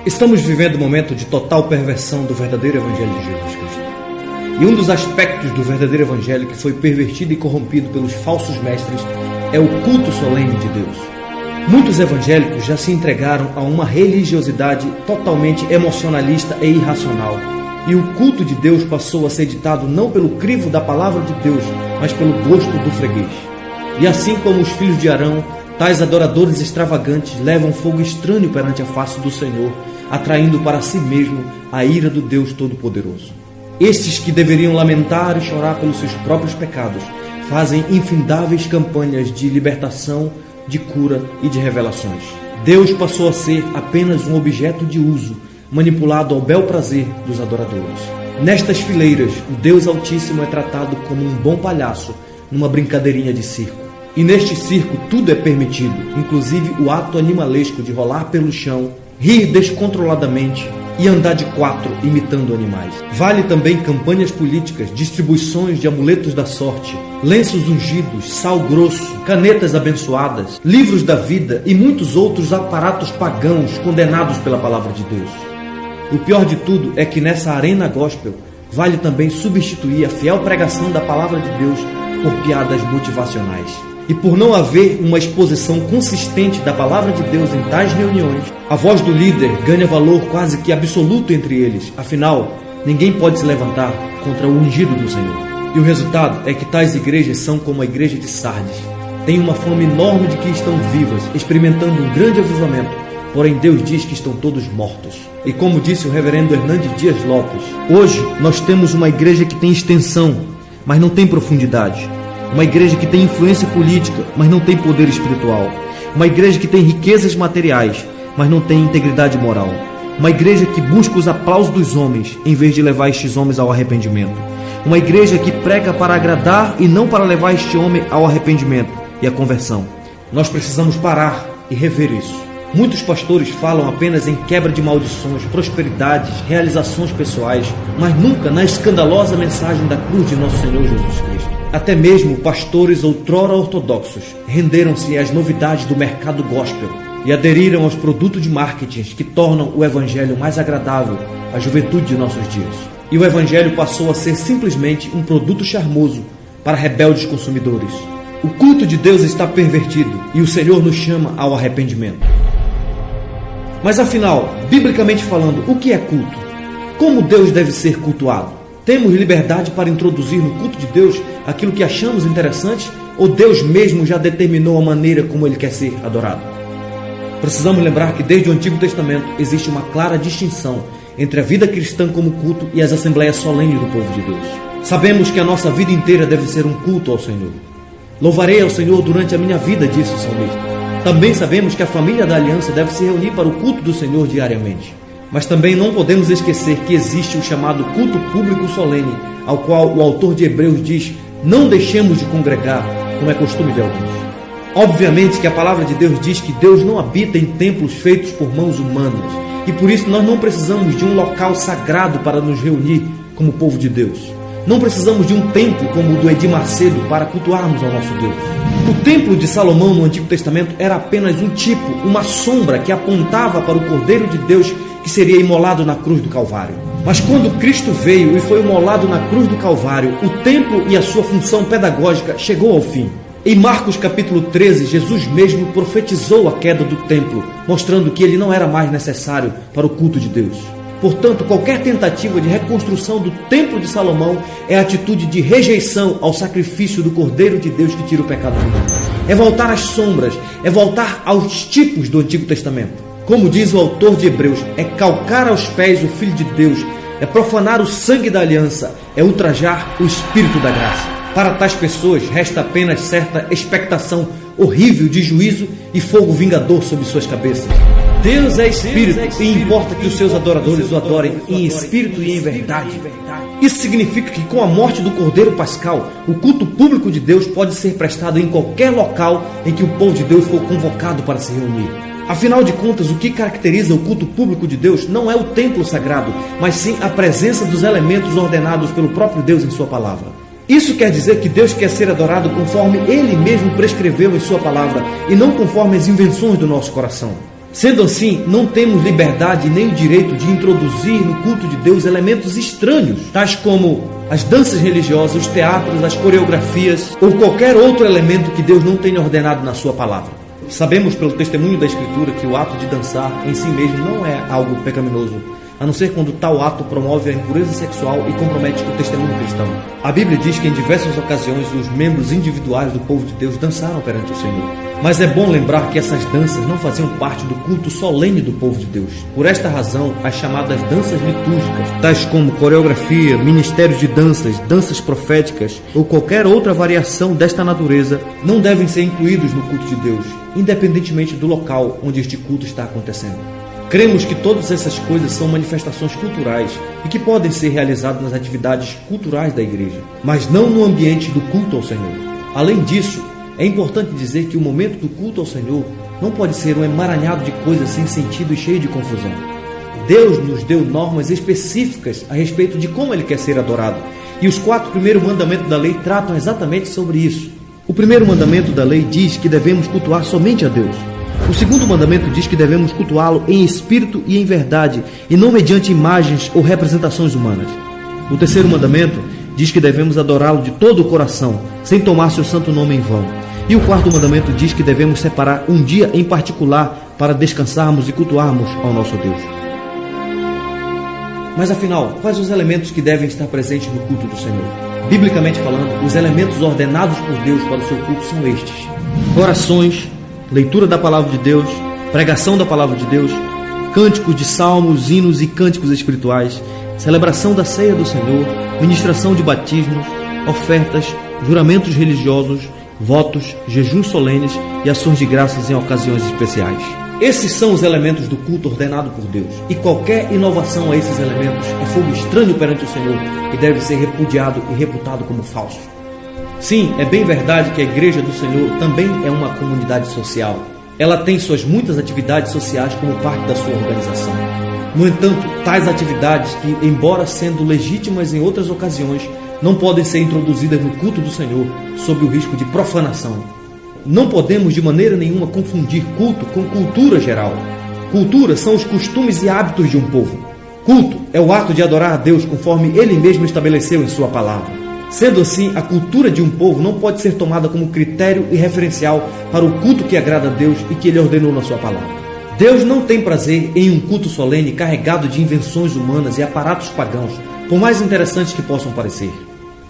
Estamos vivendo um momento de total perversão do verdadeiro Evangelho de Jesus Cristo. E um dos aspectos do verdadeiro Evangelho que foi pervertido e corrompido pelos falsos mestres é o culto solene de Deus. Muitos evangélicos já se entregaram a uma religiosidade totalmente emocionalista e irracional. E o culto de Deus passou a ser ditado não pelo crivo da palavra de Deus, mas pelo gosto do freguês. E assim como os filhos de Arão, tais adoradores extravagantes levam fogo estranho perante a face do Senhor, atraindo para si mesmo a ira do Deus Todo-Poderoso. Estes que deveriam lamentar e chorar pelos seus próprios pecados, fazem infindáveis campanhas de libertação, de cura e de revelações. Deus passou a ser apenas um objeto de uso, manipulado ao bel prazer dos adoradores. Nestas fileiras, o Deus Altíssimo é tratado como um bom palhaço numa brincadeirinha de circo. E neste circo tudo é permitido, inclusive o ato animalesco de rolar pelo chão, rir descontroladamente e andar de quatro imitando animais. Vale também campanhas políticas, distribuições de amuletos da sorte, lenços ungidos, sal grosso, canetas abençoadas, livros da vida e muitos outros aparatos pagãos condenados pela palavra de Deus. O pior de tudo é que nessa arena gospel vale também substituir a fiel pregação da palavra de Deus por piadas motivacionais. E por não haver uma exposição consistente da palavra de Deus em tais reuniões, a voz do líder ganha valor quase que absoluto entre eles. Afinal, ninguém pode se levantar contra o ungido do Senhor. E o resultado é que tais igrejas são como a igreja de Sardes. Têm uma fome enorme de que estão vivas, experimentando um grande avivamento, porém Deus diz que estão todos mortos. E como disse o reverendo Hernandes Dias Lopes, hoje nós temos uma igreja que tem extensão, mas não tem profundidade. Uma igreja que tem influência política, mas não tem poder espiritual. Uma igreja que tem riquezas materiais, mas não tem integridade moral. Uma igreja que busca os aplausos dos homens, em vez de levar estes homens ao arrependimento. Uma igreja que prega para agradar e não para levar este homem ao arrependimento e à conversão. Nós precisamos parar e rever isso. Muitos pastores falam apenas em quebra de maldições, prosperidades, realizações pessoais, mas nunca na escandalosa mensagem da cruz de nosso Senhor Jesus Cristo. Até mesmo pastores outrora ortodoxos renderam-se às novidades do mercado gospel e aderiram aos produtos de marketing que tornam o evangelho mais agradável à juventude de nossos dias. E o evangelho passou a ser simplesmente um produto charmoso para rebeldes consumidores. O culto de Deus está pervertido e o Senhor nos chama ao arrependimento. Mas afinal, biblicamente falando, o que é culto? Como Deus deve ser cultuado? Temos liberdade para introduzir no culto de Deus aquilo que achamos interessante ou Deus mesmo já determinou a maneira como Ele quer ser adorado? Precisamos lembrar que desde o Antigo Testamento existe uma clara distinção entre a vida cristã como culto e as assembleias solenes do povo de Deus. Sabemos que a nossa vida inteira deve ser um culto ao Senhor. Louvarei ao Senhor durante a minha vida, disse o salmista. Também sabemos que a família da aliança deve se reunir para o culto do Senhor diariamente. Mas também não podemos esquecer que existe o chamado culto público solene, ao qual o autor de Hebreus diz: não deixemos de congregar, como é costume de alguns. Obviamente que a palavra de Deus diz que Deus não habita em templos feitos por mãos humanas, e por isso nós não precisamos de um local sagrado para nos reunir como povo de Deus. Não precisamos de um templo como o do Edir Macedo para cultuarmos ao nosso Deus. O templo de Salomão no Antigo Testamento era apenas um tipo, uma sombra que apontava para o Cordeiro de Deus que seria imolado na cruz do Calvário. Mas quando Cristo veio e foi imolado na cruz do Calvário, o templo e a sua função pedagógica chegou ao fim. Em Marcos capítulo 13, Jesus mesmo profetizou a queda do templo, mostrando que ele não era mais necessário para o culto de Deus. Portanto, qualquer tentativa de reconstrução do templo de Salomão é atitude de rejeição ao sacrifício do Cordeiro de Deus que tira o pecado do mundo. É voltar às sombras, é voltar aos tipos do Antigo Testamento. Como diz o autor de Hebreus, é calcar aos pés o Filho de Deus, é profanar o sangue da aliança, é ultrajar o Espírito da graça. Para tais pessoas, resta apenas certa expectação horrível de juízo e fogo vingador sobre suas cabeças. Deus é Espírito e importa que os seus adoradores o adorem em espírito e em verdade. Isso significa que com a morte do Cordeiro Pascal, o culto público de Deus pode ser prestado em qualquer local em que o povo de Deus for convocado para se reunir. Afinal de contas, o que caracteriza o culto público de Deus não é o templo sagrado, mas sim a presença dos elementos ordenados pelo próprio Deus em sua palavra. Isso quer dizer que Deus quer ser adorado conforme Ele mesmo prescreveu em sua palavra e não conforme as invenções do nosso coração. Sendo assim, não temos liberdade nem o direito de introduzir no culto de Deus elementos estranhos, tais como as danças religiosas, os teatros, as coreografias ou qualquer outro elemento que Deus não tenha ordenado na sua palavra. Sabemos pelo testemunho da Escritura que o ato de dançar em si mesmo não é algo pecaminoso, a não ser quando tal ato promove a impureza sexual e compromete o testemunho cristão. A Bíblia diz que em diversas ocasiões os membros individuais do povo de Deus dançaram perante o Senhor. Mas é bom lembrar que essas danças não faziam parte do culto solene do povo de Deus. Por esta razão, as chamadas danças litúrgicas, tais como coreografia, ministérios de danças, danças proféticas ou qualquer outra variação desta natureza, não devem ser incluídos no culto de Deus, independentemente do local onde este culto está acontecendo. Cremos que todas essas coisas são manifestações culturais e que podem ser realizadas nas atividades culturais da igreja, mas não no ambiente do culto ao Senhor. Além disso, é importante dizer que o momento do culto ao Senhor não pode ser um emaranhado de coisas sem sentido e cheio de confusão. Deus nos deu normas específicas a respeito de como Ele quer ser adorado, e os 4 primeiros mandamentos da lei tratam exatamente sobre isso. O primeiro mandamento da lei diz que devemos cultuar somente a Deus. O segundo mandamento diz que devemos cultuá-lo em espírito e em verdade, e não mediante imagens ou representações humanas. O terceiro mandamento diz que devemos adorá-lo de todo o coração, sem tomar seu santo nome em vão. E o quarto mandamento diz que devemos separar um dia em particular para descansarmos e cultuarmos ao nosso Deus. Mas afinal, quais os elementos que devem estar presentes no culto do Senhor? Biblicamente falando, os elementos ordenados por Deus para o seu culto são estes: orações, leitura da palavra de Deus, pregação da palavra de Deus, cânticos de salmos, hinos e cânticos espirituais, celebração da ceia do Senhor, ministração de batismos, ofertas, juramentos religiosos, votos, jejuns solenes e ações de graças em ocasiões especiais. Esses são os elementos do culto ordenado por Deus, e qualquer inovação a esses elementos é fogo estranho perante o Senhor e deve ser repudiado e reputado como falso. Sim, é bem verdade que a Igreja do Senhor também é uma comunidade social. Ela tem suas muitas atividades sociais como parte da sua organização. No entanto, tais atividades que, embora sendo legítimas em outras ocasiões, não podem ser introduzidas no culto do Senhor sob o risco de profanação. Não podemos de maneira nenhuma confundir culto com cultura geral. Cultura são os costumes e hábitos de um povo. Culto é o ato de adorar a Deus conforme Ele mesmo estabeleceu em sua palavra. Sendo assim, a cultura de um povo não pode ser tomada como critério e referencial para o culto que agrada a Deus e que Ele ordenou na sua palavra. Deus não tem prazer em um culto solene carregado de invenções humanas e aparatos pagãos, por mais interessantes que possam parecer.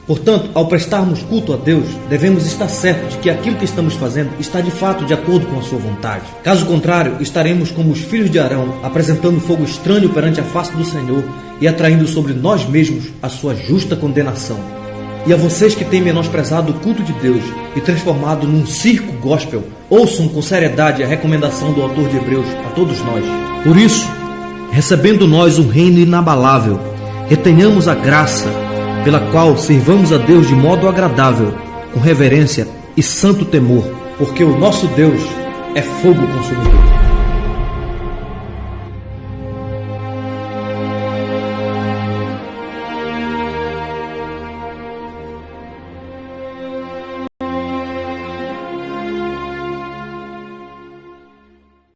Portanto, ao prestarmos culto a Deus, devemos estar certos de que aquilo que estamos fazendo está de fato de acordo com a sua vontade. Caso contrário, estaremos como os filhos de Arão, apresentando fogo estranho perante a face do Senhor e atraindo sobre nós mesmos a sua justa condenação. E a vocês que têm menosprezado o culto de Deus e transformado num circo gospel, ouçam com seriedade a recomendação do autor de Hebreus a todos nós. Por isso, recebendo nós um reino inabalável, retenhamos a graça pela qual servamos a Deus de modo agradável, com reverência e santo temor, porque o nosso Deus é fogo consumidor.